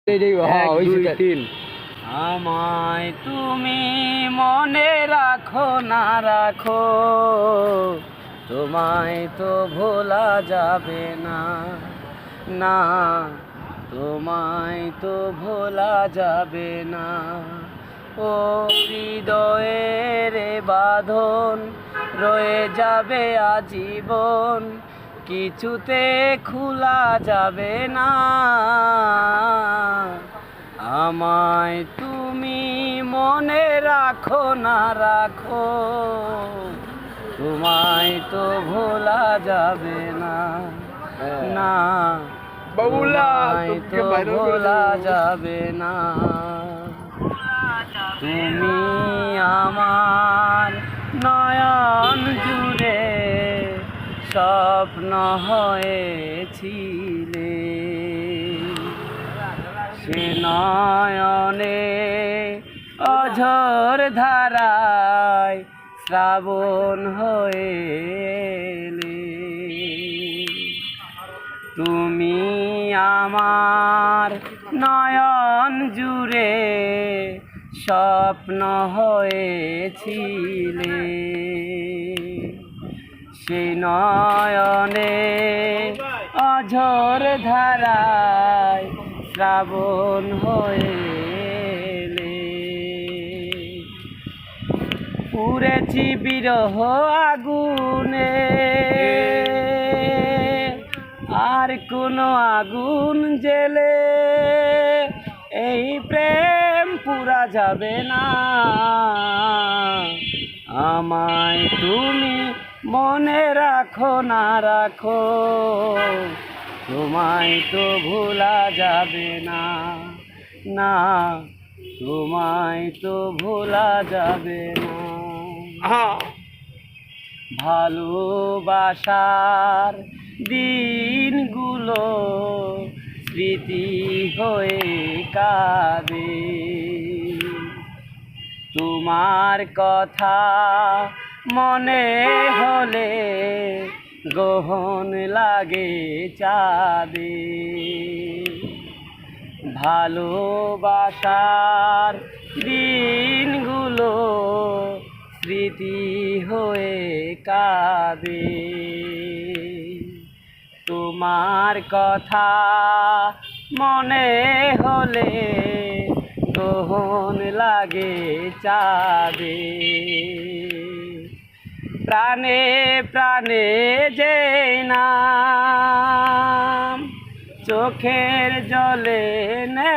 এক, দুই, তিন। আমায় তুমি মনে রাখো না রাখো, তোমায় তো ভোলা যাবে না, না তোমায় তো ভোলা যাবে না। ও হৃদয়ের বাঁধন রয়ে যাবে আজীবন, কিছুতে খোলা যাবে না। আমায় তুমি মনে রাখো না রাখো, তোমায় তো ভোলা যাবে না, না তোমায় তো ভোলা যাবে না। তুমি আমার নয়ন জুড়ে স্বপ্ন হয়েছিলে, সে নয়নে অঝোর ধারায় শ্রাবণ হয়ে এলে। তুমি আমার নয়ন জুড়ে স্বপ্ন হয়েছিলে, সে নয়নে অঝোর ধারায় শ্রাবণ হয়ে এলে। পুড়েছি বিরহ আগুনে, আর কোনো আগুন জেলে এই প্রেম পুরা যাবে না। আমায় তুমি মনে রাখো না রাখো, তোমায় তো ভোলা যাবে না, না তোমায় তো ভোলা যাবে না। ভালোবাসার দিনগুলো স্মৃতি হয়ে কাঁদে, তোমার কথা মনে হলে গহন লাগে চাঁদে। ভালোবাসার দিনগুলো স্মৃতি হয়ে কাঁদে, তোমার কথা মনে হলে গহন লাগে চাঁদে। প্রাণে প্রাণে যে নাম চোখের জলে